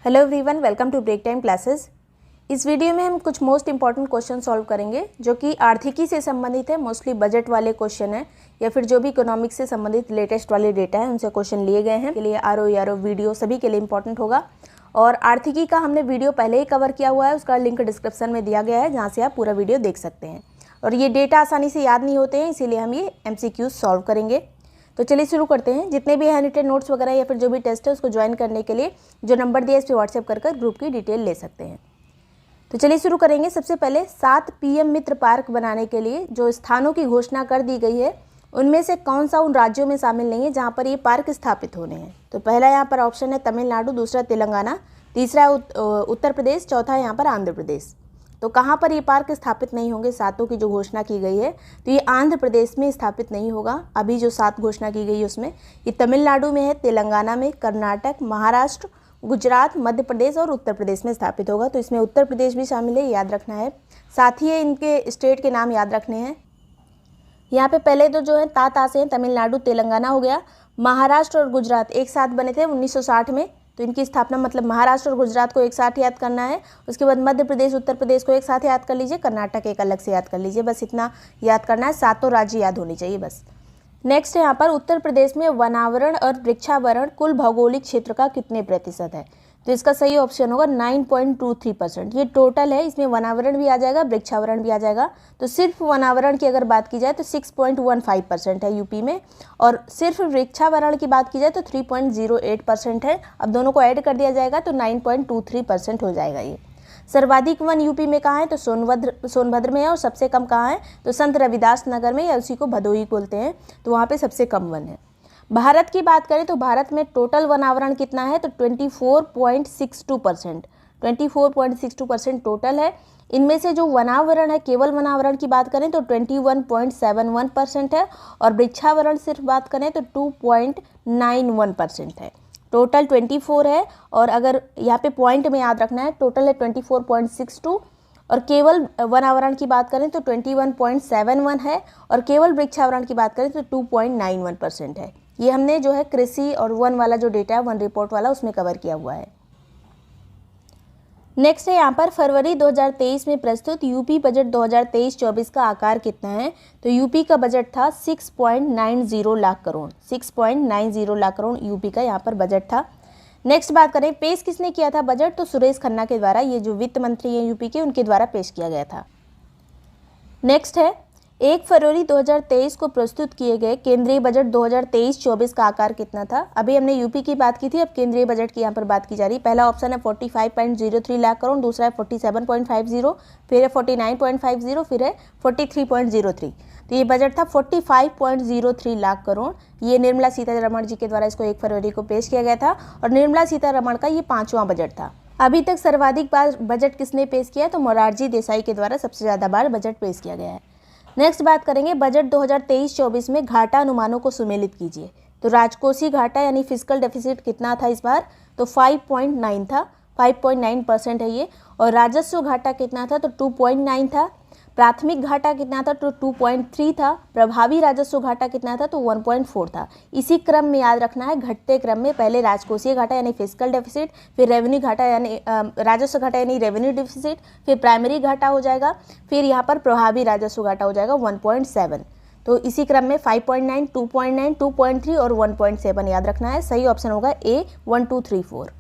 Hello everyone, welcome to break time classes. इस video में हम कुछ मोस्ट इंपॉर्टेंट क्वेश्चन सॉल्व करेंगे जो कि आर्थिकी से संबंधित है। मोस्टली बजट वाले क्वेश्चन है या फिर जो भी इकोनॉमिक्स से संबंधित लेटेस्ट वाले डेटा है उनसे क्वेश्चन लिए गए हैं। के लिए आरओ वीडियो सभी के लिए इंपॉर्टेंट होगा। और आर्थिकी का हमने वीडियो पहले ही कवर किया हुआ है, उसका लिंक डिस्क्रिप्शन में दिया गया है जहाँ से आप पूरा वीडियो देख सकते हैं। और ये डेटा आसानी से याद नहीं होते हैं, इसीलिए हम ये MCQ सॉल्व करेंगे। तो चलिए शुरू करते हैं। जितने भी हैंड रिटन नोट्स वगैरह या फिर जो भी टेस्ट है उसको ज्वाइन करने के लिए जो नंबर दिया है इस पर व्हाट्सएप कर ग्रुप की डिटेल ले सकते हैं। तो चलिए शुरू करेंगे। सबसे पहले 7 PM मित्र पार्क बनाने के लिए जो स्थानों की घोषणा कर दी गई है उनमें से कौन सा उन राज्यों में शामिल नहीं है जहाँ पर ये पार्क स्थापित होने हैं। तो पहला यहाँ पर ऑप्शन है तमिलनाडु, दूसरा तेलंगाना, तीसरा उत्तर प्रदेश, चौथा यहाँ पर आंध्र प्रदेश। तो कहाँ पर ये पार्क स्थापित नहीं होंगे? सातों की जो घोषणा की गई है तो ये आंध्र प्रदेश में स्थापित नहीं होगा। अभी जो 7 घोषणा की गई है उसमें ये तमिलनाडु में है, तेलंगाना में, कर्नाटक, महाराष्ट्र, गुजरात, मध्य प्रदेश और उत्तर प्रदेश में स्थापित होगा। तो इसमें उत्तर प्रदेश भी शामिल है, याद रखना है। साथ ही इनके स्टेट के नाम याद रखने हैं। यहाँ पे पहले तो जो है ता से हैं, तमिलनाडु, तेलंगाना हो गया। महाराष्ट्र और गुजरात एक साथ बने थे 1960 में, तो इनकी स्थापना मतलब महाराष्ट्र और गुजरात को एक साथ याद करना है। उसके बाद मध्य प्रदेश, उत्तर प्रदेश को एक साथ याद कर लीजिए, कर्नाटक एक अलग से याद कर लीजिए। बस इतना याद करना है, सातों राज्य याद होनी चाहिए बस। नेक्स्ट है यहाँ पर उत्तर प्रदेश में वनावरण और वृक्षावरण कुल भौगोलिक क्षेत्र का कितने प्रतिशत है? तो इसका सही ऑप्शन होगा 9.23%। ये टोटल है, इसमें वनावरण भी आ जाएगा, वृक्षावरण भी आ जाएगा। तो सिर्फ वनावरण की अगर बात की जाए तो 6.15% है यूपी में, और सिर्फ वृक्षावरण की बात की जाए तो 3.08% है। अब दोनों को ऐड कर दिया जाएगा तो 9.23% हो जाएगा। ये सर्वाधिक वन यूपी में कहाँ है? तो सोनभद्र में है। और सबसे कम कहाँ है? तो संत रविदास नगर में, या उसी को भदोही बोलते हैं, तो वहाँ पे सबसे कम वन है। भारत की बात करें तो भारत में टोटल वनावरण कितना है? तो 24.62%। 24.62% टोटल है। इनमें से जो वनावरण है, केवल वनावरण की बात करें तो 21.71% है, और वृक्षावरण सिर्फ बात करें तो 2.91% है। टोटल 24 है, और अगर यहाँ पे पॉइंट में याद रखना है, टोटल है 24.62, और केवल वनावरण की बात करें तो 21.71 है, और केवल वृक्षावरण की बात करें तो 2.91% है। ये हमने जो है कृषि और वन वाला जो डेटा है, वन रिपोर्ट वाला, उसमें कवर किया हुआ है। नेक्स्ट है यहाँ पर फरवरी 2023 में प्रस्तुत यूपी बजट 2023-24 का आकार कितना है? तो यूपी का बजट था 6.90 लाख करोड़। 6.90 लाख करोड़ यूपी का यहाँ पर बजट था। नेक्स्ट बात करें, पेश किसने किया था बजट? तो सुरेश खन्ना के द्वारा, ये जो वित्त मंत्री हैं यूपी के, उनके द्वारा पेश किया गया था। नेक्स्ट है 1 फरवरी 2023 को प्रस्तुत किए गए केंद्रीय बजट 2023-24 का आकार कितना था? अभी हमने यूपी की बात की थी, अब केंद्रीय बजट की यहाँ पर बात की जा रही है। पहला ऑप्शन है 45.03 लाख करोड़, दूसरा है 47.50, फिर है 49.50, फिर है 43.03। तो ये बजट था 45.03 लाख करोड़। ये निर्मला सीतारमण जी के द्वारा इसको 1 फरवरी को पेश किया गया था, और निर्मला सीतारमण का ये 5वां बजट था। अभी तक सर्वाधिक बार बजट किसने पेश किया? तो मोरारजी देसाई के द्वारा सबसे ज़्यादा बार बजट पेश किया गया है। नेक्स्ट बात करेंगे, बजट 2023-24 में घाटा अनुमानों को सुमेलित कीजिए। तो राजकोषीय घाटा यानी फिस्कल डेफिसिट कितना था इस बार? तो 5.9 था, 5.9% है ये। और राजस्व घाटा कितना था? तो 2.9 था। प्राथमिक घाटा कितना था? तो 2.3 था। प्रभावी राजस्व घाटा कितना था? तो 1.4 था। इसी क्रम में याद रखना है, घटते क्रम में पहले राजकोषीय घाटा यानी फिस्कल डेफिसिट, फिर रेवेन्यू घाटा यानी राजस्व घाटा यानी रेवेन्यू डेफिसिट, फिर प्राइमरी घाटा हो जाएगा, फिर यहाँ पर प्रभावी राजस्व घाटा हो जाएगा 1.7। तो इसी क्रम में 5.9, 2.9, 2.3 और 1.7 याद रखना है। सही ऑप्शन होगा A 1 2 3 4।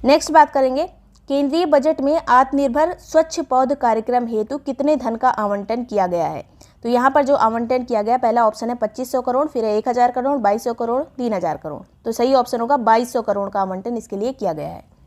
नेक्स्ट बात करेंगे, केंद्रीय बजट में आत्मनिर्भर स्वच्छ पौध कार्यक्रम हेतु कितने धन का आवंटन किया गया है? तो यहाँ पर जो आवंटन किया गया, पहला ऑप्शन है 2500 करोड़, फिर है 1000 करोड़, 2200 करोड़, 3000 करोड़। तो सही ऑप्शन होगा 2200 करोड़ का आवंटन इसके लिए किया गया है।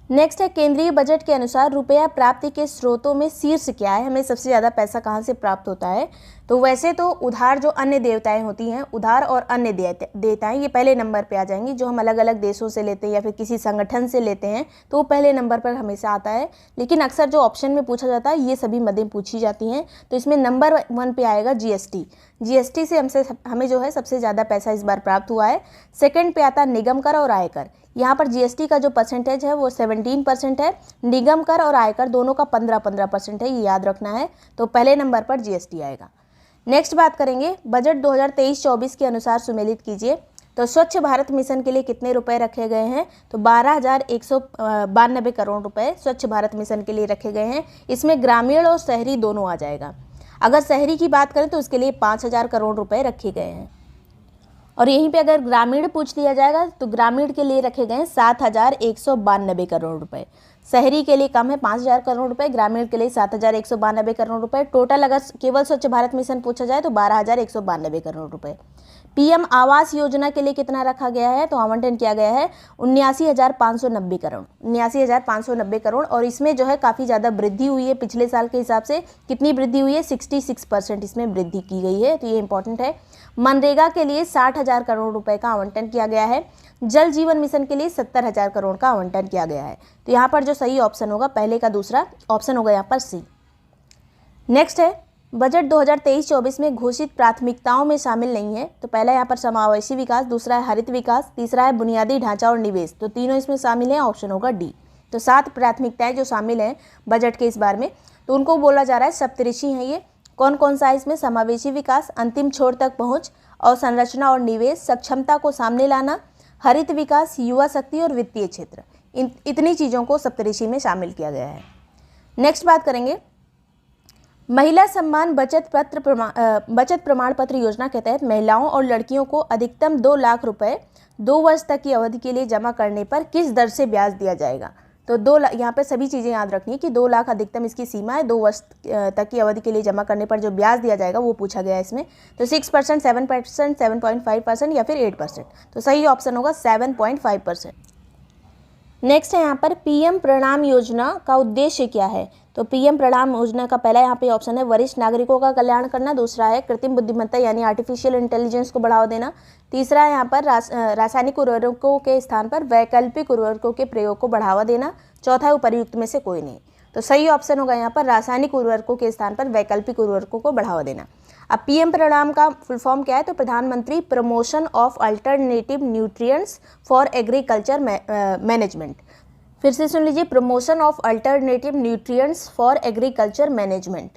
नेक्स्ट है केंद्रीय बजट के अनुसार रुपया प्राप्ति के स्रोतों में शीर्ष क्या है? हमें सबसे ज़्यादा पैसा कहाँ से प्राप्त होता है? तो वैसे तो उधार जो अन्य देयताएं होती हैं, उधार और अन्य देयताएं, ये पहले नंबर पे आ जाएंगी। जो हम अलग अलग देशों से लेते हैं या फिर किसी संगठन से लेते हैं तो वो पहले नंबर पर हमेशा आता है। लेकिन अक्सर जो ऑप्शन में पूछा जाता है ये सभी मदें पूछी जाती हैं। तो इसमें नंबर 1 पे आएगा GST। GST से हमें जो है सबसे ज़्यादा पैसा इस बार प्राप्त हुआ है। सेकेंड पे आता है निगम कर और आयकर। यहाँ पर GST का जो परसेंटेज है वो 17% है। निगम कर और आयकर दोनों का 15% है, ये याद रखना है। तो पहले नंबर पर GST आएगा। नेक्स्ट बात करेंगे, बजट 2023-24 के अनुसार सुमेलित कीजिए तो स्वच्छ भारत मिशन के लिए कितने रुपए रखे गए हैं, तो 12,192 करोड़ रुपए स्वच्छ भारत मिशन के लिए रखे गए हैं। इसमें ग्रामीण और शहरी दोनों आ जाएगा। अगर शहरी की बात करें तो उसके लिए 5,000 करोड़ रुपए रखे गए हैं। और यहीं पे अगर ग्रामीण पूछ लिया जाएगा तो ग्रामीण के लिए रखे गए हैं 7,192 करोड़ रुपए। शहरी के लिए कम है 5,000 करोड़ रुपए, ग्रामीण के लिए 7,192 करोड़ रुपए। टोटल अगर केवल स्वच्छ भारत मिशन पूछा जाए तो 12,192 करोड़ रुपए। पीएम आवास योजना के लिए कितना रखा गया है, तो आवंटन किया गया है 79,590 करोड़, 79,590 करोड़। और इसमें जो है काफ़ी ज़्यादा वृद्धि हुई है पिछले साल के हिसाब से। कितनी वृद्धि हुई है, 66% इसमें वृद्धि की गई है, तो ये इंपॉर्टेंट है। मनरेगा के लिए 60,000 करोड़ रुपए का आवंटन किया गया है। जल जीवन मिशन के लिए 70,000 करोड़ का आवंटन किया गया है। तो यहाँ पर जो सही ऑप्शन होगा पहले का दूसरा ऑप्शन होगा यहाँ पर सी। नेक्स्ट है बजट 2023-24 में घोषित प्राथमिकताओं में शामिल नहीं है, तो पहला यहाँ पर समावेशी विकास, दूसरा है हरित विकास, तीसरा है बुनियादी ढांचा और निवेश, तो तीनों इसमें शामिल हैं, ऑप्शन होगा डी। तो 7 प्राथमिकताएं जो शामिल हैं बजट के इस बार में, तो उनको बोला जा रहा है सप्तऋषि हैं ये। कौन कौन सा है इसमें, समावेशी विकास, अंतिम छोर तक पहुँच, अवसंरचना और निवेश, सक्षमता को सामने लाना, हरित विकास, युवा शक्ति और वित्तीय क्षेत्र। इतनी चीज़ों को सप्तऋषि में शामिल किया गया है। नेक्स्ट बात करेंगे महिला सम्मान बचत प्रमाण पत्र योजना के तहत महिलाओं और लड़कियों को अधिकतम 2 लाख रुपए 2 वर्ष तक की अवधि के लिए जमा करने पर किस दर से ब्याज दिया जाएगा। तो 2 लाख, यहाँ पे सभी चीज़ें याद रखनी है कि 2 लाख अधिकतम इसकी सीमा है। 2 वर्ष तक की अवधि के लिए जमा करने पर जो ब्याज दिया जाएगा वो पूछा गया है इसमें। तो 6%, 7%, 7.5% या फिर 8%। तो सही ऑप्शन होगा 7.5%। नेक्स्ट है यहाँ पर पीएम प्रणाम योजना का उद्देश्य क्या है। तो पीएम प्रणाम योजना का पहला यहाँ पे ऑप्शन है वरिष्ठ नागरिकों का कल्याण करना, दूसरा है कृत्रिम बुद्धिमत्ता यानी आर्टिफिशियल इंटेलिजेंस को बढ़ावा देना, तीसरा है यहाँ पर रासायनिक उर्वरकों के स्थान पर वैकल्पिक उर्वरकों के प्रयोग को बढ़ावा देना, चौथा है उपर्युक्त में से कोई नहीं। तो सही ऑप्शन होगा यहाँ पर रासायनिक उर्वरकों के स्थान पर वैकल्पिक उर्वरकों को बढ़ावा देना। अब पीएम प्रणाम का फुल फॉर्म क्या है, तो प्रधानमंत्री promotion of alternative nutrients for agriculture management. फिर से सुन लीजिए, promotion of alternative nutrients for agriculture management.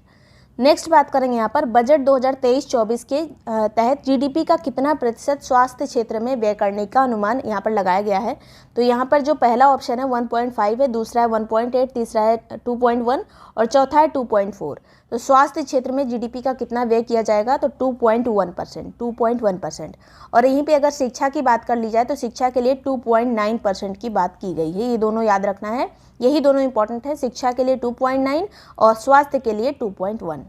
Next बात करेंगे यहाँ पर बजट 2023-24 के तहत जीडीपी का कितना प्रतिशत स्वास्थ्य क्षेत्र में व्यय करने का अनुमान यहाँ पर लगाया गया है। तो यहाँ पर जो पहला ऑप्शन है 1.5 है, दूसरा है 1.8, तीसरा है 2.1 और चौथा है 2.4। तो स्वास्थ्य क्षेत्र में जीडीपी का कितना व्यय किया जाएगा, तो 2.1%। और यहीं पे अगर शिक्षा की बात कर ली जाए तो शिक्षा के लिए 2.9% की बात की गई है। ये दोनों याद रखना है, यही दोनों इंपॉर्टेंट है, शिक्षा के लिए 2.9 और स्वास्थ्य के लिए 2.1।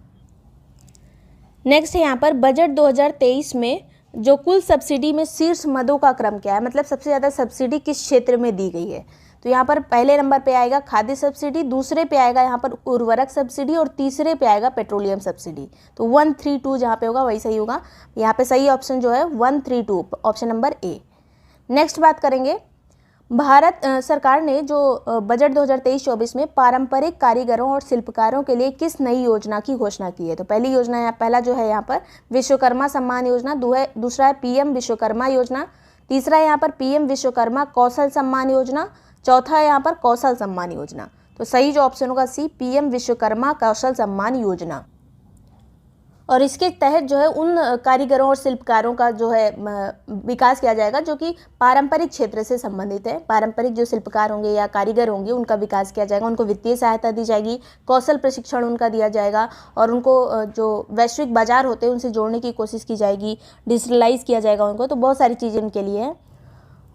नेक्स्ट है यहाँ पर बजट 2023 में जो कुल सब्सिडी में शीर्ष मदों का क्रम क्या है, मतलब सबसे ज़्यादा सब्सिडी किस क्षेत्र में दी गई है। तो यहाँ पर पहले नंबर पे आएगा खाद्य सब्सिडी, दूसरे पे आएगा यहाँ पर उर्वरक सब्सिडी और तीसरे पे आएगा पेट्रोलियम सब्सिडी। तो 132 जहाँ पे होगा वही सही होगा। यहाँ पे सही ऑप्शन जो है 132, ऑप्शन नंबर ए। नेक्स्ट बात करेंगे भारत सरकार ने जो बजट 2023-24 में पारंपरिक कारीगरों और शिल्पकारों के लिए किस नई योजना की घोषणा की है। तो पहली योजना पहला जो है यहाँ पर विश्वकर्मा सम्मान योजना, दूसरा है पीएम विश्वकर्मा योजना, तीसरा है यहाँ पर पीएम विश्वकर्मा कौशल सम्मान योजना, चौथा है यहाँ पर कौशल सम्मान योजना। तो सही जो ऑप्शन होगा सी, पीएम विश्वकर्मा कौशल सम्मान योजना। और इसके तहत जो है उन कारीगरों और शिल्पकारों का जो है विकास किया जाएगा जो कि पारंपरिक क्षेत्र से संबंधित है। पारंपरिक जो शिल्पकार होंगे या कारीगर होंगे उनका विकास किया जाएगा, उनको वित्तीय सहायता दी जाएगी, कौशल प्रशिक्षण उनका दिया जाएगा और उनको जो वैश्विक बाजार होते हैं उनसे जोड़ने की कोशिश की जाएगी, डिजिटलाइज किया जाएगा उनको। तो बहुत सारी चीज़ें उनके लिए है।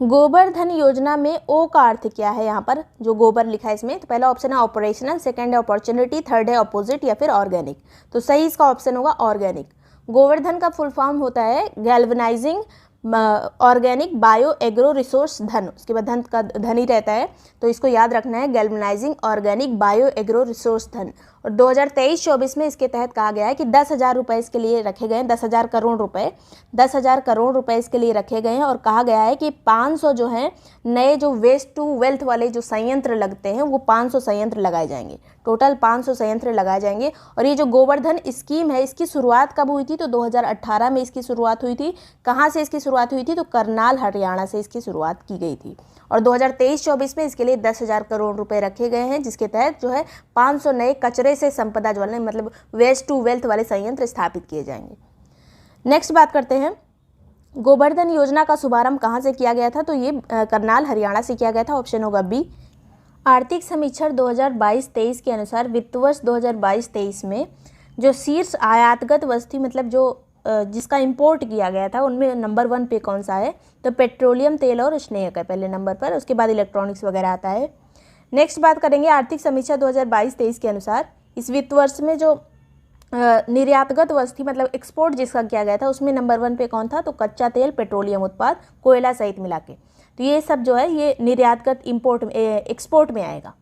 गोबर धन योजना में ओ का अर्थ क्या है, यहाँ पर जो गोबर लिखा है इसमें। तो पहला ऑप्शन है ऑपरेशनल, सेकंड है अपॉर्चुनिटी, थर्ड है अपोजिट या फिर ऑर्गेनिक। तो सही इसका ऑप्शन होगा ऑर्गेनिक। गोवर्धन का फुल फॉर्म होता है galvanising organic bio agro resource धन, उसके बाद धन का धन ही रहता है, तो इसको याद रखना है, galvanising organic bio agro resource धन। और 2023-24 में इसके तहत कहा गया है कि 10,000 रुपये इसके लिए रखे गए हैं, 10,000 करोड़ रुपए, 10,000 करोड़ रुपए इसके लिए रखे गए हैं। और कहा गया है कि 500 जो हैं नए जो वेस्ट टू वेल्थ वाले जो संयंत्र लगते हैं वो 500 संयंत्र लगाए जाएंगे, टोटल 500 संयंत्र लगाए जाएंगे। और ये जो गोवर्धन स्कीम है इसकी शुरुआत कब हुई थी, तो 2018 में इसकी शुरुआत हुई थी। कहाँ से इसकी शुरुआत हुई थी, तो करनाल हरियाणा से इसकी शुरुआत की गई थी। और 2023-24 में इसके लिए 10,000 करोड़ रुपए रखे गए हैं, जिसके तहत जो है 500 नए कचरे से संपदा वाले मतलब वेस्ट टू वेल्थ वाले संयंत्र स्थापित किए जाएंगे। नेक्स्ट बात करते हैं गोवर्धन योजना का शुभारंभ कहाँ से किया गया था? तो ये करनाल हरियाणा से किया गया था, ऑप्शन होगा बी। आर्थिक समीक्षण 2022-23 के अनुसार वित्त वर्ष 2022-23 में जो शीर्ष आयातगत वस्तु मतलब जो जिसका इंपोर्ट किया गया था उनमें नंबर 1 पे कौन सा है? तो पेट्रोलियम तेल और स्नेहक है पहले नंबर पर, उसके बाद इलेक्ट्रॉनिक्स वगैरह आता है। नेक्स्ट बात करेंगे आर्थिक समीक्षा 2022-23 के अनुसार इस वित्त वर्ष में जो निर्यातगत वस्तु मतलब एक्सपोर्ट जिसका किया गया था उसमें नंबर 1 पे कौन था? तो कच्चा तेल, पेट्रोलियम उत्पाद, कोयला सहित मिला के। तो ये सब जो है ये निर्यातगत एक्सपोर्ट में आएगा।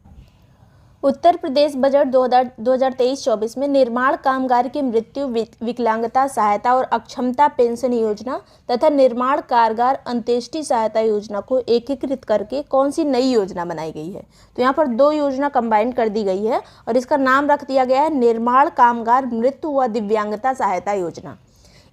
उत्तर प्रदेश बजट 2023-24 में निर्माण कामगार की मृत्यु, विकलांगता सहायता और अक्षमता पेंशन योजना तथा निर्माण कामगार अंत्येष्टि सहायता योजना को एकीकृत करके कौन सी नई योजना बनाई गई है? तो यहाँ पर 2 योजना कंबाइन कर दी गई है और इसका नाम रख दिया गया है निर्माण कामगार मृत्यु व दिव्यांगता सहायता योजना।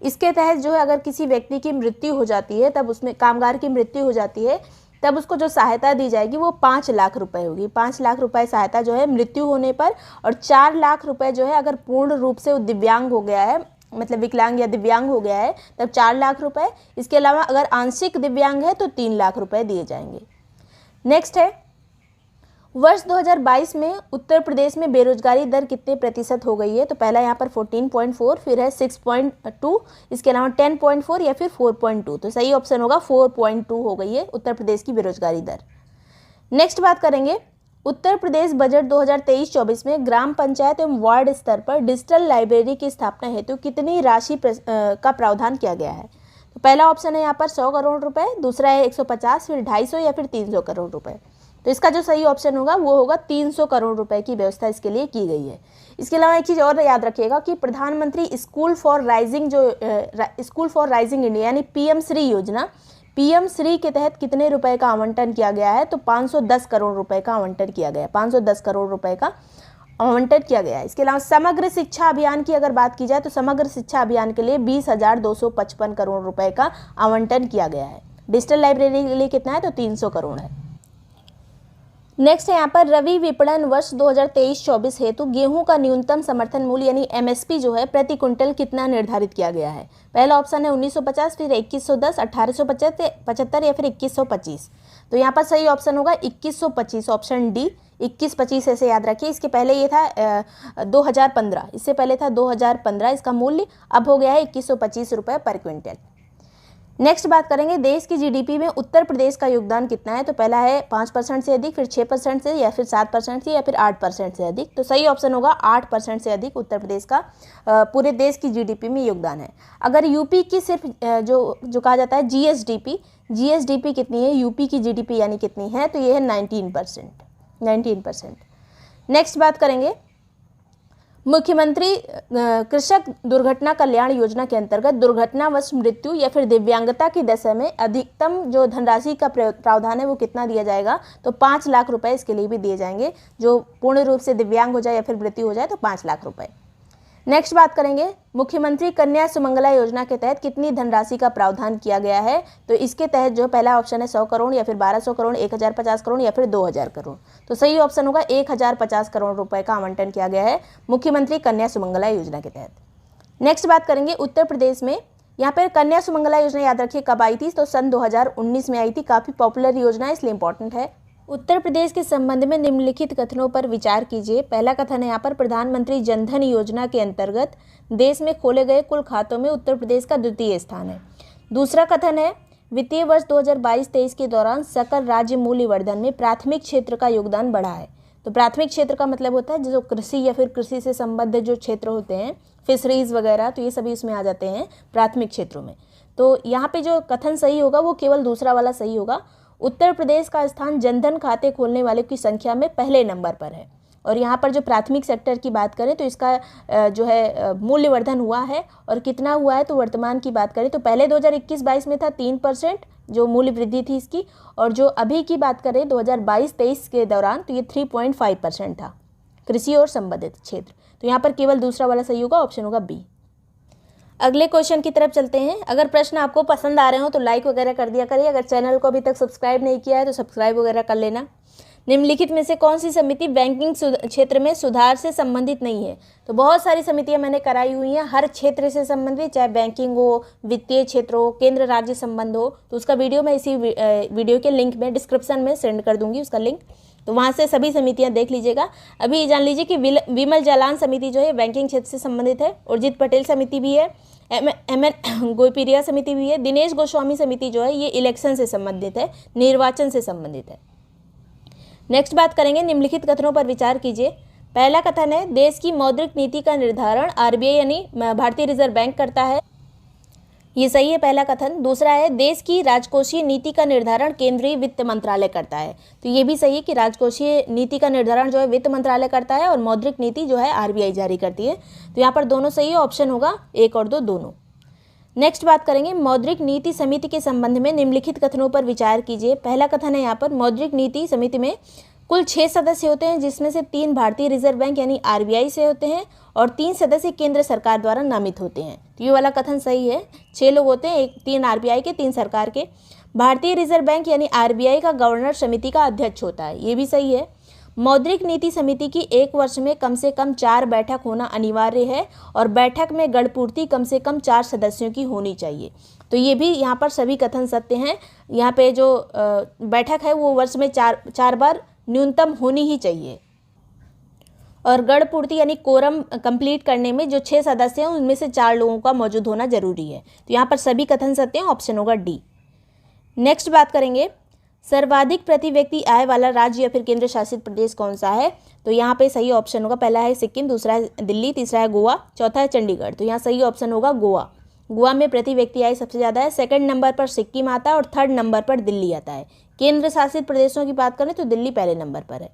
इसके तहत जो है अगर किसी व्यक्ति की मृत्यु हो जाती है तब उसमें कामगार की मृत्यु हो जाती है तब उसको जो सहायता दी जाएगी वो 5 लाख रुपए होगी। 5 लाख रुपए सहायता जो है मृत्यु होने पर, और 4 लाख रुपए जो है अगर पूर्ण रूप से वो दिव्यांग हो गया है मतलब विकलांग या दिव्यांग हो गया है तब 4 लाख रुपए। इसके अलावा अगर आंशिक दिव्यांग है तो 3 लाख रुपए दिए जाएंगे। नेक्स्ट है वर्ष 2022 में उत्तर प्रदेश में बेरोजगारी दर कितने प्रतिशत हो गई है? तो पहला यहाँ पर 14.4, फिर है 6.2, इसके अलावा 10.4 या फिर 4.2। तो सही ऑप्शन होगा 4.2 हो गई है उत्तर प्रदेश की बेरोजगारी दर। नेक्स्ट बात करेंगे उत्तर प्रदेश बजट 2023-24 में ग्राम पंचायत एवं वार्ड स्तर पर डिजिटल लाइब्रेरी की स्थापना हेतु कितनी राशि का प्रावधान किया गया है? तो पहला ऑप्शन है यहाँ पर 100 करोड़ रुपए, दूसरा है 150, फिर 250 या फिर 300 करोड़ रुपए। तो इसका जो सही ऑप्शन होगा वो होगा 300 करोड़ रुपए की व्यवस्था इसके लिए की गई है। इसके अलावा एक चीज़ और याद रखिएगा कि प्रधानमंत्री स्कूल फॉर राइजिंग इंडिया यानी पीएम श्री योजना, पीएम श्री के तहत कितने रुपए का आवंटन किया गया है? तो 510 करोड़ रुपए का आवंटन किया गया है। 510 करोड़ रुपए का आवंटन किया गया है। इसके अलावा समग्र शिक्षा अभियान की अगर बात की जाए तो समग्र शिक्षा अभियान के लिए 20,255 करोड़ रुपए का आवंटन किया गया है। डिजिटल लाइब्रेरी के लिए कितना है? तो 300 करोड़ है। नेक्स्ट है यहाँ पर रवि विपणन वर्ष 2023-24 हेतु गेहूं का न्यूनतम समर्थन मूल्य यानी एमएसपी जो है प्रति क्विंटल कितना निर्धारित किया गया है? पहला ऑप्शन है 1950, फिर 2110, 1875 या फिर 2125। तो यहाँ पर सही ऑप्शन होगा 2125, ऑप्शन डी 2125 ऐसे याद रखिए। इसके पहले ये था 2015, इससे पहले था 2015 इसका मूल्य, अब हो गया है 2125 रुपये पर क्विंटल। नेक्स्ट बात करेंगे देश की जीडीपी में उत्तर प्रदेश का योगदान कितना है? तो पहला है 5% से अधिक, फिर 6% से, या फिर 7% से, या फिर 8% से अधिक। तो सही ऑप्शन होगा 8% से अधिक उत्तर प्रदेश का पूरे देश की जीडीपी में योगदान है। अगर यूपी की सिर्फ जो कहा जाता है जीएसडीपी कितनी है, यूपी की जीडीपी यानी कितनी है? तो ये है 19%। नेक्स्ट बात करेंगे मुख्यमंत्री कृषक दुर्घटना कल्याण योजना के अंतर्गत दुर्घटनावश मृत्यु या फिर दिव्यांगता की दशा में अधिकतम जो धनराशि का प्रावधान है वो कितना दिया जाएगा? तो 5 लाख रुपए इसके लिए भी दिए जाएंगे। जो पूर्ण रूप से दिव्यांग हो जाए या फिर मृत्यु हो जाए तो 5 लाख रुपए। नेक्स्ट बात करेंगे मुख्यमंत्री कन्या सुमंगला योजना के तहत कितनी धनराशि का प्रावधान किया गया है? तो इसके तहत जो पहला ऑप्शन है 100 करोड़ या फिर 1200 करोड़, 1050 करोड़ या फिर 2000 करोड़। तो सही ऑप्शन होगा 1050 करोड़ रुपए का आवंटन किया गया है मुख्यमंत्री कन्या सुमंगला योजना के तहत। नेक्स्ट बात करेंगे उत्तर प्रदेश में यहाँ पर कन्या सुमंगला योजना याद रखिए कब आई थी? तो सन 2019 में आई थी। काफ़ी पॉपुलर योजना है इसलिए इंपॉर्टेंट है। उत्तर प्रदेश के संबंध में निम्नलिखित कथनों पर विचार कीजिए। पहला कथन है यहाँ पर प्रधानमंत्री जनधन योजना के अंतर्गत देश में खोले गए कुल खातों में उत्तर प्रदेश का द्वितीय स्थान है। दूसरा कथन है वित्तीय वर्ष 2022-23 के दौरान सकल राज्य मूल्य वर्धन में प्राथमिक क्षेत्र का योगदान बढ़ा है। तो प्राथमिक क्षेत्र का मतलब होता है जो कृषि या फिर कृषि से संबंधित जो क्षेत्र होते हैं, फिशरीज वगैरह, तो ये सभी इसमें आ जाते हैं प्राथमिक क्षेत्रों में। तो यहाँ पे जो कथन सही होगा वो केवल दूसरा वाला सही होगा। उत्तर प्रदेश का स्थान जनधन खाते खोलने वाले की संख्या में पहले नंबर पर है। और यहाँ पर जो प्राथमिक सेक्टर की बात करें तो इसका जो है मूल्यवर्धन हुआ है, और कितना हुआ है तो वर्तमान की बात करें तो पहले 2021-22 में था 3% जो मूल्य वृद्धि थी इसकी, और जो अभी की बात करें 2022-23 के दौरान तो ये 3.5% था कृषि और संबंधित क्षेत्र। तो यहाँ पर केवल दूसरा वाला सही होगा, ऑप्शन होगा बी। अगले क्वेश्चन की तरफ चलते हैं। अगर प्रश्न आपको पसंद आ रहे हो तो लाइक वगैरह कर दिया करिए। अगर चैनल को अभी तक सब्सक्राइब नहीं किया है तो सब्सक्राइब वगैरह कर लेना। निम्नलिखित में से कौन सी समिति बैंकिंग क्षेत्र में सुधार से संबंधित नहीं है? तो बहुत सारी समितियां मैंने कराई हुई हैं हर क्षेत्र से संबंधित, चाहे बैंकिंग हो, वित्तीय क्षेत्र हो, केंद्र राज्य संबंध हो, तो उसका वीडियो मैं इसी वीडियो के लिंक में डिस्क्रिप्शन में सेंड कर दूंगी उसका लिंक, तो वहाँ से सभी समितियां देख लीजिएगा। अभी जान लीजिए कि विमल जालान समिति जो है बैंकिंग क्षेत्र से संबंधित है, उर्जित पटेल समिति भी है, एम.एन. गोइपिरिया समिति भी है, दिनेश गोस्वामी समिति जो है ये इलेक्शन से संबंधित है, निर्वाचन से संबंधित है। नेक्स्ट बात करेंगे, निम्नलिखित कथनों पर विचार कीजिए। पहला कथन है देश की मौद्रिक नीति का निर्धारण आरबीआई यानी भारतीय रिजर्व बैंक करता है, ये सही है पहला कथन। दूसरा है देश की राजकोषीय नीति का निर्धारण केंद्रीय वित्त मंत्रालय करता है, तो ये भी सही है कि राजकोषीय नीति का निर्धारण जो है वित्त मंत्रालय करता है और मौद्रिक नीति जो है आरबीआई जारी करती है, तो यहाँ पर दोनों सही है, ऑप्शन होगा 1 और 2 दोनों। नेक्स्ट बात करेंगे मौद्रिक नीति समिति के संबंध में निम्नलिखित कथनों पर विचार कीजिए। पहला कथन है यहाँ पर मौद्रिक नीति समिति में कुल 6 सदस्य होते हैं, जिसमें से 3 भारतीय रिजर्व बैंक यानी आरबीआई से होते हैं और 3 सदस्य केंद्र सरकार द्वारा नामित होते हैं, तो ये वाला कथन सही है। 6 लोग होते हैं, 3 आरबीआई के, 3 सरकार के। भारतीय रिजर्व बैंक यानी आरबीआई का गवर्नर समिति का अध्यक्ष होता है, ये भी सही है। मौद्रिक नीति समिति की 1 वर्ष में कम से कम 4 बैठक होना अनिवार्य है और बैठक में गणपूर्ति कम से कम 4 सदस्यों की होनी चाहिए, तो ये भी यहाँ पर सभी कथन सत्य हैं। यहाँ पे जो बैठक है वो वर्ष में 4 बार न्यूनतम होनी ही चाहिए और गणपूर्ति यानी कोरम कंप्लीट करने में जो 6 सदस्य हैं उनमें से 4 लोगों का मौजूद होना जरूरी है, तो यहाँ पर सभी कथन सत्य हैं, ऑप्शन होगा डी। नेक्स्ट बात करेंगे सर्वाधिक प्रति व्यक्ति आय वाला राज्य या फिर केंद्र शासित प्रदेश कौन सा है? तो यहाँ पे सही ऑप्शन होगा, पहला है सिक्किम, दूसरा है दिल्ली, तीसरा है गोवा, चौथा है चंडीगढ़, तो यहाँ सही ऑप्शन होगा गोवा। गोवा में प्रति व्यक्ति आय सबसे ज़्यादा है, 2nd नंबर पर सिक्किम आता है और 3rd नंबर पर दिल्ली आता है। केंद्र शासित प्रदेशों की बात करें तो दिल्ली पहले नंबर पर है।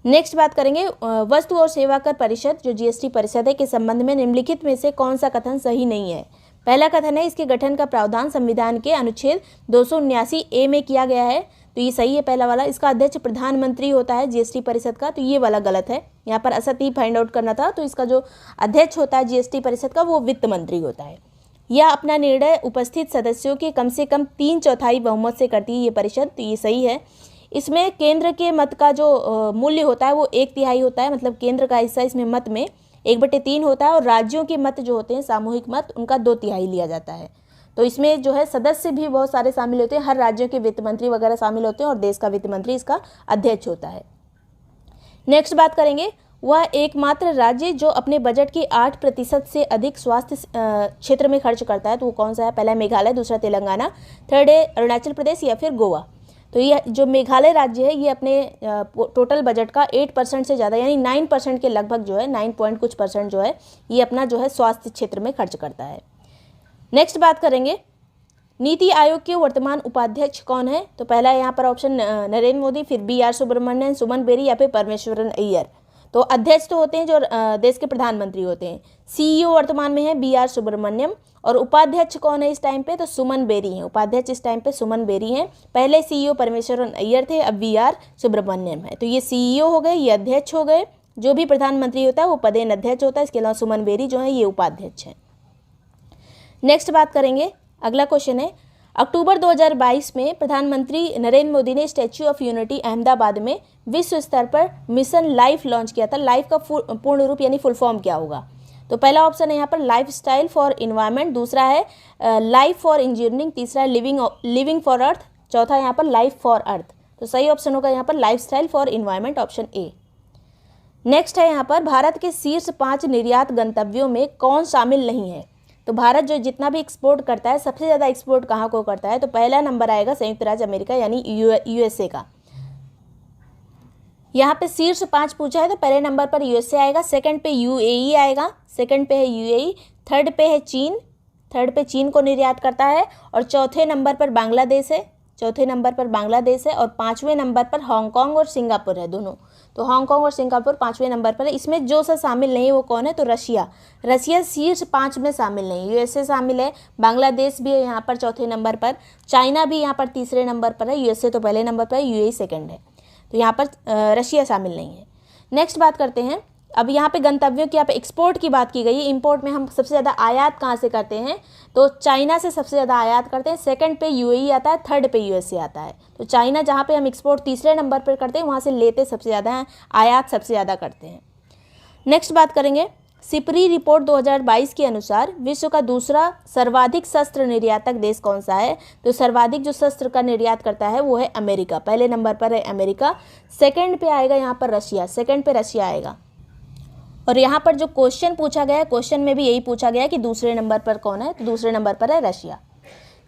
नेक्स्ट बात करेंगे वस्तु और सेवा कर परिषद जो जीएसटी परिषद है के संबंध में निम्नलिखित में से कौन सा कथन सही नहीं है? पहला कथन है इसके गठन का प्रावधान संविधान के अनुच्छेद 279A में किया गया है, तो ये सही है पहला वाला। इसका अध्यक्ष प्रधानमंत्री होता है जीएसटी परिषद का, तो ये वाला गलत है, यहाँ पर असत्य फाइंड आउट करना था, तो इसका जो अध्यक्ष होता है जीएसटी परिषद का वो वित्त मंत्री होता है। यह अपना निर्णय उपस्थित सदस्यों के कम से कम 3/4 बहुमत से करती है ये परिषद, तो ये सही है। इसमें केंद्र के मत का जो मूल्य होता है वो 1/3 होता है, मतलब केंद्र का हिस्सा इसमें मत में 1/3 होता है और राज्यों के मत जो होते हैं सामूहिक मत उनका 2/3 लिया जाता है। तो इसमें जो है सदस्य भी बहुत सारे शामिल होते हैं, हर राज्यों के वित्त मंत्री वगैरह शामिल होते हैं और देश का वित्त मंत्री इसका अध्यक्ष होता है। नेक्स्ट बात करेंगे वह एकमात्र राज्य जो अपने बजट की 8% से अधिक स्वास्थ्य क्षेत्र में खर्च करता है, तो वो कौन सा है? पहला है मेघालय, दूसरा तेलंगाना, 3rd है अरुणाचल प्रदेश या फिर गोवा। तो ये जो मेघालय राज्य है ये अपने टोटल बजट का 8% से ज़्यादा यानी 9% के लगभग जो है 9 पॉइंट कुछ % जो है ये अपना जो है स्वास्थ्य क्षेत्र में खर्च करता है। नेक्स्ट बात करेंगे नीति आयोग के वर्तमान उपाध्यक्ष कौन है? तो पहला यहाँ पर ऑप्शन नरेंद्र मोदी, फिर BR सुब्रमण्यन, सुमन बेरी या फिर परमेश्वरन अय्यर। तो अध्यक्ष तो होते हैं जो देश के प्रधानमंत्री होते हैं। CEO वर्तमान में है BR सुब्रमण्यम और उपाध्यक्ष कौन है इस टाइम पे? तो सुमन बेरी हैं। उपाध्यक्ष इस टाइम पे सुमन बेरी हैं। पहले CEO परमेश्वरन अय्यर थे, अब BR सुब्रमण्यम है। तो ये CEO हो गए, ये अध्यक्ष हो गए। जो भी प्रधानमंत्री होता है वो पदेन अध्यक्ष होता है। इसके अलावा सुमन बेरी जो है ये उपाध्यक्ष है। नेक्स्ट बात करेंगे, अगला क्वेश्चन है अक्टूबर 2022 में प्रधानमंत्री नरेंद्र मोदी ने स्टैच्यू ऑफ यूनिटी अहमदाबाद में विश्व स्तर पर मिशन लाइफ लॉन्च किया था। लाइफ का पूर्ण रूप यानी फुल फॉर्म क्या होगा? तो पहला ऑप्शन है यहाँ पर लाइफ स्टाइल फॉर इन्वायरमेंट, दूसरा है लाइफ फॉर इंजीनियरिंग, तीसरा है लिविंग फॉर अर्थ, चौथा यहाँ पर लाइफ फॉर अर्थ। तो सही ऑप्शन होगा यहाँ पर life style for environment, option A. Next है यहाँ पर भारत के शीर्ष 5 निर्यात गंतव्यों में कौन शामिल नहीं है? तो भारत जो जितना भी एक्सपोर्ट करता है सबसे ज़्यादा एक्सपोर्ट कहाँ को करता है? तो पहला नंबर आएगा संयुक्त राज्य अमेरिका यानी USA का। यहाँ पे शीर्ष 5 पूछा है तो पहले नंबर पर USA आएगा, 2nd पे UAE आएगा, 2nd पे है UAE, 3rd पे है चीन, 3rd पे चीन को निर्यात करता है और चौथे नंबर पर बांग्लादेश है, और 5वें नंबर पर हांगकांग और सिंगापुर है दोनों। तो हांगकांग और सिंगापुर 5वें नंबर पर है। इसमें जो सा शामिल नहीं है वो कौन है? तो रशिया शीर्ष 5 में शामिल नहीं। USA शामिल है, बांग्लादेश भी है यहाँ पर चौथे नंबर पर, चाइना भी यहाँ पर तीसरे नंबर पर है, USA तो पहले नंबर पर है, UAE 2nd है। तो यहाँ पर रशिया शामिल नहीं है। नेक्स्ट बात करते हैं अब यहाँ पे गंतव्यों की यहाँ पे एक्सपोर्ट की बात की गई है। इंपोर्ट में हम सबसे ज़्यादा आयात कहाँ से करते हैं, तो चाइना से सबसे ज़्यादा आयात करते हैं, सेकंड पे यूएई आता है, थर्ड पे यूएसए आता है। तो चाइना जहाँ पे हम एक्सपोर्ट तीसरे नंबर पर करते हैं, वहाँ से लेते सबसे ज़्यादा हैं, आयात सबसे ज़्यादा करते हैं। नेक्स्ट बात करेंगे, सिपरी रिपोर्ट 2022 के अनुसार विश्व का दूसरा सर्वाधिक शस्त्र निर्यातक देश कौन सा है, तो सर्वाधिक जो शस्त्र का निर्यात करता है वो है अमेरिका। पहले नंबर पर है अमेरिका, सेकंड पे आएगा यहाँ पर रशिया, सेकंड पे रशिया आएगा। और यहाँ पर जो क्वेश्चन पूछा गया है, क्वेश्चन में भी यही पूछा गया है कि दूसरे नंबर पर कौन है, तो दूसरे नंबर पर है रशिया।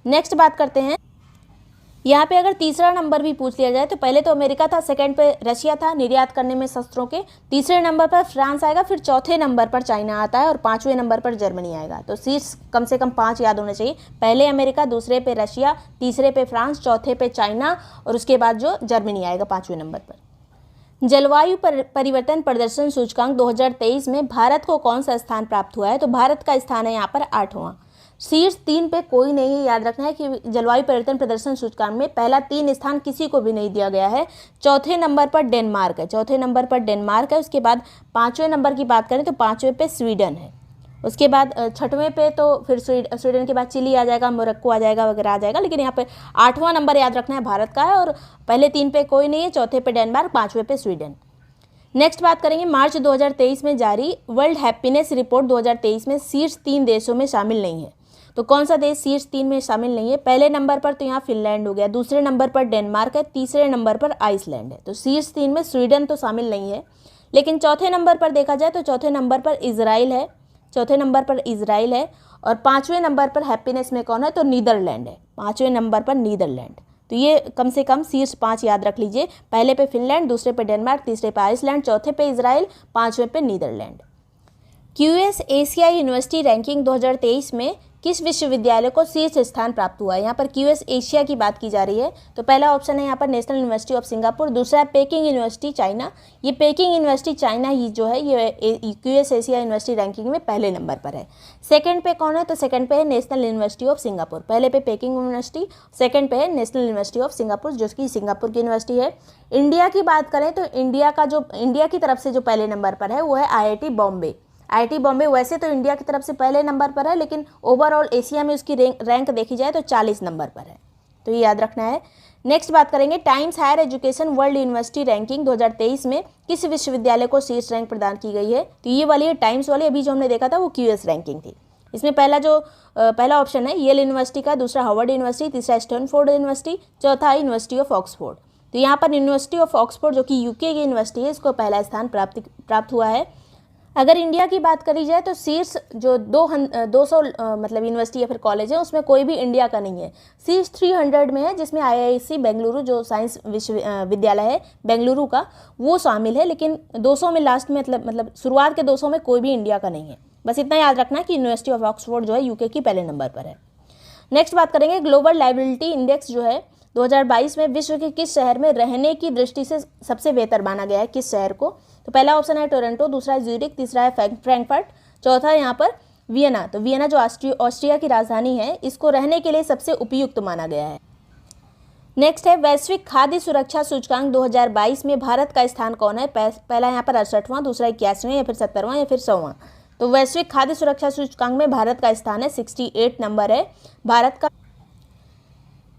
नेक्स्ट बात करते हैं, यहाँ पे अगर तीसरा नंबर भी पूछ लिया जाए तो पहले तो अमेरिका था, सेकंड पे रशिया था निर्यात करने में शस्त्रों के, तीसरे नंबर पर फ्रांस आएगा, फिर चौथे नंबर पर चाइना आता है और पाँचवें नंबर पर जर्मनी आएगा। तो शीर्ष कम से कम 5 याद होने चाहिए, पहले अमेरिका, दूसरे पे रशिया, तीसरे पे फ्रांस, चौथे पे चाइना और उसके बाद जो जर्मनी आएगा 5वें नंबर पर। जलवायु परिवर्तन प्रदर्शन सूचकांक 2023 में भारत को कौन सा स्थान प्राप्त हुआ है, तो भारत का स्थान है यहाँ पर 8वां। शीर्ष 3 पे कोई नहीं है, याद रखना है कि जलवायु परिवर्तन प्रदर्शन सूचकांक में पहला 3 स्थान किसी को भी नहीं दिया गया है। चौथे नंबर पर डेनमार्क है, चौथे नंबर पर डेनमार्क है। उसके बाद 5वें नंबर की बात करें तो 5वें पे स्वीडन है। उसके बाद 6वें पे तो फिर स्वीडन के बाद चिली आ जाएगा, मोरक्को आ जाएगा, वगैरह आ जाएगा, लेकिन यहाँ पे 8वां नंबर याद रखना है भारत का है। और पहले 3 पे कोई नहीं है, चौथे पे डेनमार्क, 5वें पे स्वीडन। नेक्स्ट बात करेंगे, मार्च 2023 में जारी वर्ल्ड हैप्पीनेस रिपोर्ट 2023 में शीर्ष 3 देशों में शामिल नहीं है। तो कौन सा देश शीर्ष 3 में शामिल नहीं है, पहले नंबर पर तो यहाँ फिनलैंड हो गया, दूसरे नंबर पर डेनमार्क है, तीसरे नंबर पर आइसलैंड है। तो शीर्ष 3 में स्वीडन तो शामिल नहीं है, लेकिन चौथे नंबर पर देखा जाए तो चौथे नंबर पर इजराइल है, चौथे नंबर पर इजराइल है। और 5वें नंबर पर हैप्पीनेस में कौन है, तो नीदरलैंड है, 5वें नंबर पर नीदरलैंड। तो ये कम से कम शीर्ष 5 याद रख लीजिए, पहले पे फिनलैंड, दूसरे पे डेनमार्क, तीसरे पे आइसलैंड, चौथे पे इजराइल, 5वें पे Netherland. QS Asia university ranking 2023 में किस विश्वविद्यालय को शीर्ष स्थान प्राप्त हुआ है। यहाँ पर क्यूएस एशिया की बात की जा रही है, तो पहला ऑप्शन है यहाँ पर नेशनल यूनिवर्सिटी ऑफ सिंगापुर, दूसरा है पेकिंग यूनिवर्सिटी चाइना। ये पेकिंग यूनिवर्सिटी चाइना ही जो है ये क्यूएस एशिया यूनिवर्सिटी रैंकिंग में पहले नंबर पर है। सेकंड पे कौन है, तो सेकंड पे है नेशनल यूनिवर्सिटी ऑफ सिंगापुर, पहले पे पेकिंग यूनिवर्सिटी, सेकंड पे है नेशनल यूनिवर्सिटी ऑफ सिंगापुर जो कि सिंगापुर की यूनिवर्सिटी है। इंडिया की बात करें तो इंडिया की तरफ से जो पहले नंबर पर है वो है आईआईटी बॉम्बे। आईआईटी बॉम्बे वैसे तो इंडिया की तरफ से पहले नंबर पर है, लेकिन ओवरऑल एशिया में उसकी रैंक देखी जाए तो 40 नंबर पर है, तो ये याद रखना है। नेक्स्ट बात करेंगे, Times higher education world university ranking 2023 में किस विश्वविद्यालय को शीर्ष रैंक प्रदान की गई है, तो ये वाली टाइम्स वाली अभी जो हमने देखा था वो क्यूएस रैंकिंग थी। इसमें पहला ऑप्शन है येल यूनिवर्सिटी का, दूसरा हार्वर्ड यूनिवर्सिटी, तीसरा स्टैनफोर्ड यूनिवर्सिटी, चौथा यूनिवर्सिटी ऑफ ऑक्सफोर्ड। तो यहाँ पर यूनिवर्सिटी ऑफ ऑक्सफोर्ड जो कि यूके की यूनिवर्सिटी है, इसको पहला स्थान प्राप्त हुआ है। अगर इंडिया की बात करी जाए तो शीर्ष जो 200 मतलब यूनिवर्सिटी या फिर कॉलेज है उसमें कोई भी इंडिया का नहीं है। शीर्ष 300 में है, जिसमें आईआईसी बेंगलुरु जो साइंस विश्वविद्यालय है बेंगलुरु का वो शामिल है, लेकिन 200 में लास्ट में मतलब शुरुआत के 200 में कोई भी इंडिया का नहीं है। बस इतना याद रखना कि यूनिवर्सिटी ऑफ ऑक्सफोर्ड जो है यूके की पहले नंबर पर है। नेक्स्ट बात करेंगे, ग्लोबल लाइबिलिटी इंडेक्स जो है 2022 में विश्व के किस शहर में रहने की दृष्टि से सबसे बेहतर माना गया है, किस शहर को, तो पहला ऑप्शन है टोरंटो, दूसरा है ज्यूरिख, तीसरा है फ्रैंकफर्ट, चौथा है यहाँ पर वियना। तो वियना जो ऑस्ट्रिया की राजधानी है, इसको रहने के लिए सबसे उपयुक्त माना गया है। नेक्स्ट है वैश्विक खाद्य सुरक्षा सूचकांक 2022 में भारत का स्थान कौन है, पहला यहाँ पर 68वां, दूसरा 81वां या फिर 70वां या फिर 100वां। तो वैश्विक खाद्य सुरक्षा सूचकांक में भारत का स्थान है 68 नंबर है भारत का।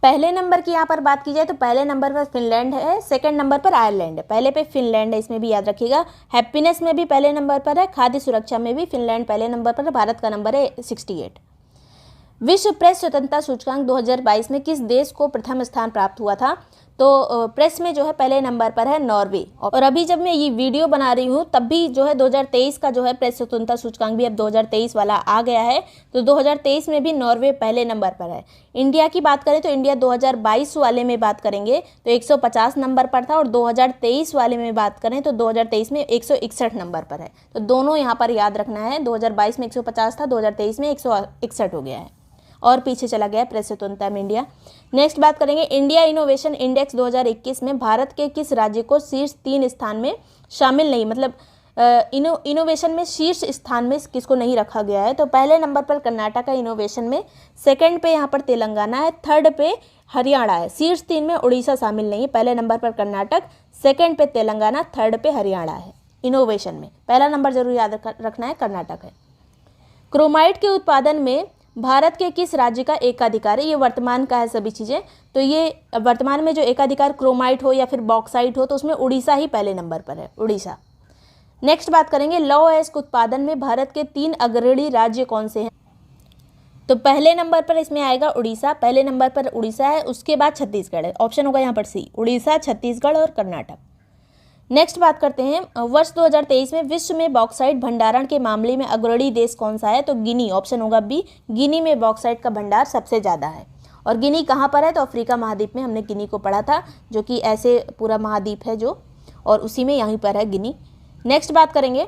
पहले नंबर की यहाँ पर बात की जाए तो पहले नंबर पर फिनलैंड है, सेकंड नंबर पर आयरलैंड है, पहले पे फिनलैंड है, इसमें भी याद रखिएगा। हैप्पीनेस में भी पहले नंबर पर है, खाद्य सुरक्षा में भी फिनलैंड पहले नंबर पर है, भारत का नंबर है 68। विश्व प्रेस स्वतंत्रता सूचकांक 2022 में किस देश को प्रथम स्थान प्राप्त हुआ था, तो प्रेस में जो है पहले नंबर पर है नॉर्वे। और अभी जब मैं ये वीडियो बना रही हूँ तब भी जो है 2023 का जो है प्रेस स्वतंत्रता सूचकांक भी अब 2023 वाला आ गया है, तो 2023 में भी नॉर्वे पहले नंबर पर है। इंडिया की बात करें तो इंडिया 2022 वाले में बात करेंगे तो 150 नंबर पर था, और 2023 वाले में बात करें तो 2023 में 161 नंबर पर है। तो दोनों यहाँ पर याद रखना है, 2022 में 150 था, 2023 में 161 हो गया है और पीछे चला गया प्रेस स्वतंत्रता में इंडिया। नेक्स्ट बात करेंगे, इंडिया इनोवेशन इंडेक्स 2021 में भारत के किस राज्य को शीर्ष 3 स्थान में शामिल नहीं, मतलब इनोवेशन में शीर्ष स्थान में किसको नहीं रखा गया है, तो पहले नंबर पर कर्नाटक है इनोवेशन में, सेकंड पे यहाँ पर तेलंगाना है, थर्ड पे हरियाणा है। शीर्ष 3 में उड़ीसा शामिल नहीं है, पहले नंबर पर कर्नाटक, सेकंड पे तेलंगाना, थर्ड पे हरियाणा है। इनोवेशन में। पहला नंबर जरूर याद रखना है, कर्नाटक है। क्रोमाइट के उत्पादन में भारत के किस राज्य का एकाधिकार है? ये वर्तमान का है सभी चीज़ें, तो ये वर्तमान में जो एकाधिकार क्रोमाइट हो या फिर बॉक्साइट हो तो उसमें उड़ीसा ही पहले नंबर पर है, उड़ीसा। नेक्स्ट बात करेंगे, लौह अयस्क उत्पादन में भारत के 3 अग्रणी राज्य कौन से हैं? तो पहले नंबर पर इसमें आएगा उड़ीसा, पहले नंबर पर उड़ीसा है, उसके बाद छत्तीसगढ़ है। ऑप्शन होगा यहाँ पर सी, उड़ीसा, छत्तीसगढ़ और कर्नाटक। नेक्स्ट बात करते हैं, वर्ष 2023 में विश्व में बॉक्साइट भंडारण के मामले में अग्रणी देश कौन सा है? तो गिनी, ऑप्शन होगा बी, गिनी में बॉक्साइट का भंडार सबसे ज़्यादा है। और गिनी कहाँ पर है? तो अफ्रीका महाद्वीप में, हमने गिनी को पढ़ा था, जो कि ऐसे पूरा महाद्वीप है जो, और उसी में यहीं पर है गिनी। नेक्स्ट बात करेंगे,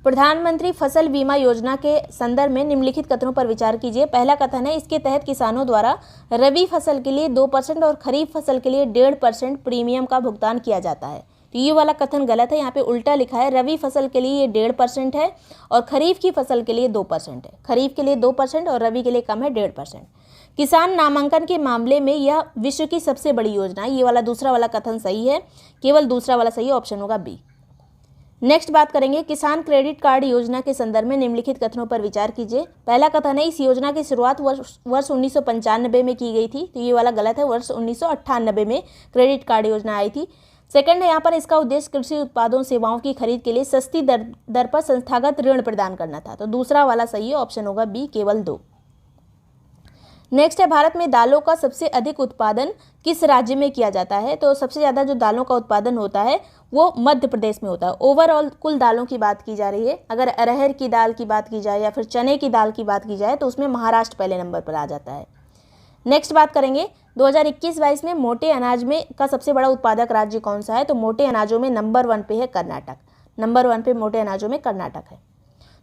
प्रधानमंत्री फसल बीमा योजना के संदर्भ में निम्नलिखित कथनों पर विचार कीजिए। पहला कथन है, इसके तहत किसानों द्वारा रबी फसल के लिए 2% और खरीफ फसल के लिए 1.5% प्रीमियम का भुगतान किया जाता है। तो ये वाला कथन गलत है, यहाँ पे उल्टा लिखा है, रबी फसल के लिए ये 1.5% है और खरीफ की फसल के लिए 2% है। खरीफ के लिए 2% और रबी के लिए कम है 1.5%। किसान नामांकन के मामले में यह विश्व की सबसे बड़ी योजना है। ये वाला दूसरा वाला कथन सही है, केवल दूसरा वाला सही है, ऑप्शन होगा बी। नेक्स्ट बात करेंगे, किसान क्रेडिट कार्ड योजना के संदर्भ में निम्नलिखित कथनों पर विचार कीजिए। पहला कथन है, इस योजना की शुरुआत वर्ष 1995 में की गई थी। तो ये वाला गलत है, वर्ष 1998 में क्रेडिट कार्ड योजना आई थी। सेकंड है, यहाँ पर इसका उद्देश्य कृषि उत्पादों सेवाओं की खरीद के लिए सस्ती दर पर संस्थागत ऋण प्रदान करना था। तो दूसरा वाला सही है, ऑप्शन होगा बी, केवल 2। नेक्स्ट है, भारत में दालों का सबसे अधिक उत्पादन किस राज्य में किया जाता है? तो सबसे ज़्यादा जो दालों का उत्पादन होता है वो मध्य प्रदेश में होता है। ओवरऑल कुल दालों की बात की जा रही है, अगर अरहर की दाल की बात की जाए या फिर चने की दाल की बात की जाए तो उसमें महाराष्ट्र पहले नंबर पर आ जाता है। नेक्स्ट बात करेंगे, 2021-22 में मोटे अनाज में का सबसे बड़ा उत्पादक राज्य कौन सा है? तो मोटे अनाजों में नंबर 1 पे है कर्नाटक, नंबर 1 पे मोटे अनाजों में कर्नाटक है।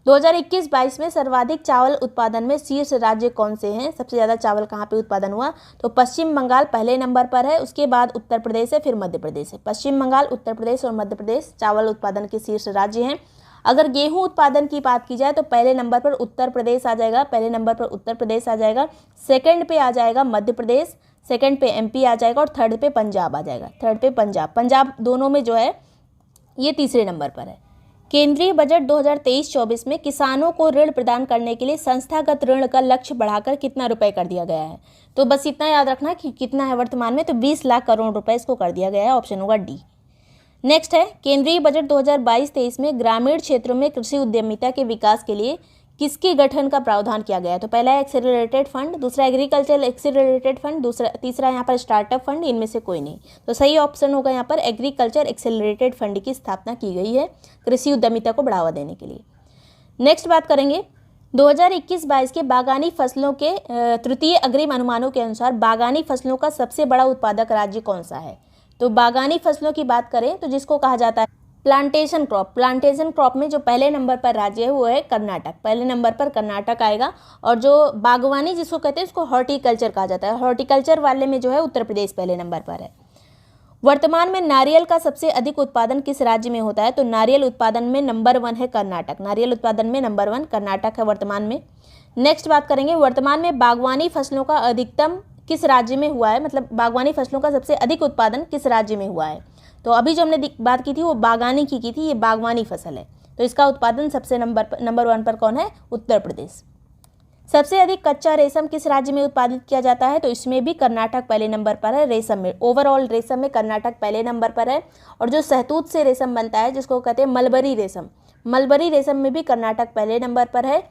2021-22 में सर्वाधिक चावल उत्पादन में शीर्ष राज्य कौन से हैं? सबसे ज़्यादा चावल कहाँ पे उत्पादन हुआ? तो पश्चिम बंगाल पहले नंबर पर है, उसके बाद उत्तर प्रदेश है, फिर मध्य प्रदेश है। पश्चिम बंगाल, उत्तर प्रदेश और मध्य प्रदेश चावल उत्पादन के शीर्ष राज्य हैं। अगर गेहूं उत्पादन की बात की जाए तो पहले नंबर पर उत्तर प्रदेश आ जाएगा, पहले नंबर पर उत्तर प्रदेश आ जाएगा, सेकंड पे आ जाएगा मध्य प्रदेश, सेकंड पे एमपी आ जाएगा और थर्ड पे पंजाब आ जाएगा। थर्ड पे पंजाब दोनों में जो है ये तीसरे नंबर पर है। केंद्रीय बजट 2023-24 में किसानों को ऋण प्रदान करने के लिए संस्थागत ऋण का लक्ष्य बढ़ाकर कितना रुपए कर दिया गया है? तो बस इतना याद रखना कि कितना है वर्तमान में, तो 20 लाख करोड़ रुपए इसको कर दिया गया है, ऑप्शन होगा डी। नेक्स्ट है, केंद्रीय बजट 2022-23 में ग्रामीण क्षेत्रों में कृषि उद्यमिता के विकास के लिए किसके गठन का प्रावधान किया गया है? तो पहला है एक्सेलरेटेड फंड, दूसरा एग्रीकल्चर एक्सेलरेटेड फंड, तीसरा यहाँ पर स्टार्टअप फंड, इनमें से कोई नहीं। तो सही ऑप्शन होगा यहाँ पर एग्रीकल्चर एक्सेलरेटेड फंड की स्थापना की गई है कृषि उद्यमिता को बढ़ावा देने के लिए। नेक्स्ट बात करेंगे, 2021-22 के बागानी फसलों के तृतीय अग्रिम अनुमानों के अनुसार बागानी फसलों का सबसे बड़ा उत्पादक राज्य कौन सा है? तो बागानी फसलों की बात करें तो जिसको कहा जाता है प्लांटेशन क्रॉप में जो पहले नंबर पर राज्य है वो है कर्नाटक, पहले नंबर पर कर्नाटक आएगा। और जो बागवानी जिसको कहते हैं उसको हॉर्टिकल्चर कहा जाता है, हॉर्टिकल्चर वाले में जो है उत्तर प्रदेश पहले नंबर पर है। वर्तमान में नारियल का सबसे अधिक उत्पादन किस राज्य में होता है? तो नारियल उत्पादन में नंबर 1 है कर्नाटक, नारियल उत्पादन में नंबर 1 कर्नाटक है वर्तमान में। नेक्स्ट बात करेंगे, वर्तमान में बागवानी फसलों का अधिकतम किस राज्य में हुआ है, मतलब बागवानी फसलों का सबसे अधिक उत्पादन किस राज्य में हुआ है? तो अभी जो हमने बात की थी वो बागानी की थी, ये बागवानी फसल है, तो इसका उत्पादन सबसे नंबर 1 पर कौन है? उत्तर प्रदेश। सबसे अधिक कच्चा रेशम किस राज्य में उत्पादित किया जाता है? तो इसमें भी कर्नाटक पहले नंबर पर है। रेशम में, ओवरऑल रेशम में कर्नाटक पहले नंबर पर है। और जो शहतूत से रेशम बनता है जिसको कहते हैं मलबरी रेशम, मलबरी रेशम में भी कर्नाटक पहले नंबर पर है।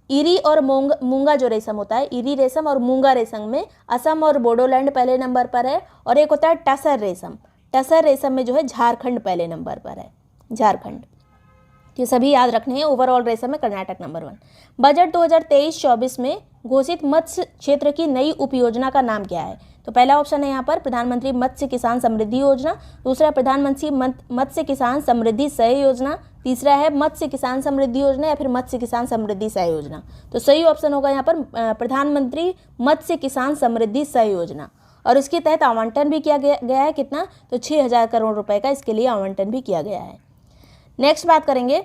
इरी और मूंगा जो रेशम होता है, इरी रेशम और मूंगा रेशम में असम और बोडोलैंड पहले नंबर पर है। और एक होता है टसर रेशम, टसर रेशम में जो है झारखंड पहले नंबर पर है, झारखंड। ये सभी याद रखने हैं। ओवरऑल रेशम में कर्नाटक नंबर 1। बजट 2023-24 में घोषित मत्स्य क्षेत्र की नई उपयोजना का नाम क्या है? तो पहला ऑप्शन है यहाँ पर प्रधानमंत्री मत्स्य किसान समृद्धि योजना, दूसरा प्रधानमंत्री मत्स्य किसान समृद्धि सह योजना, तीसरा है मत्स्य किसान समृद्धि योजना या फिर मत्स्य किसान समृद्धि सह योजना। तो सही ऑप्शन होगा यहाँ पर प्रधानमंत्री मत्स्य किसान समृद्धि सह योजना। और इसके तहत आवंटन भी किया गया है कितना? तो 6,000 करोड़ रुपए का इसके लिए आवंटन भी किया गया है। नेक्स्ट बात करेंगे,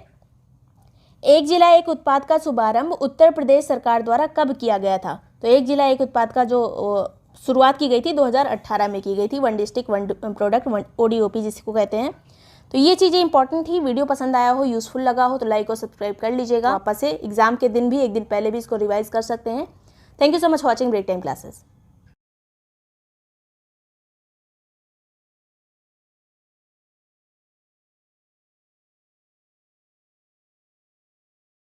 एक जिला एक उत्पाद का शुभारंभ उत्तर प्रदेश सरकार द्वारा कब किया गया था? तो एक जिला एक उत्पाद का जो शुरुआत की गई थी 2018 में की गई थी, one district one product ODOP जिसको कहते हैं। तो ये चीज़ें इंपॉर्टेंट थी। वीडियो पसंद आया हो, यूज़फुल लगा हो तो लाइक और सब्सक्राइब कर लीजिएगा। वापस से एग्जाम के दिन भी एक दिन पहले भी इसको रिवाइज कर सकते हैं। Thank you so much watching break time classes.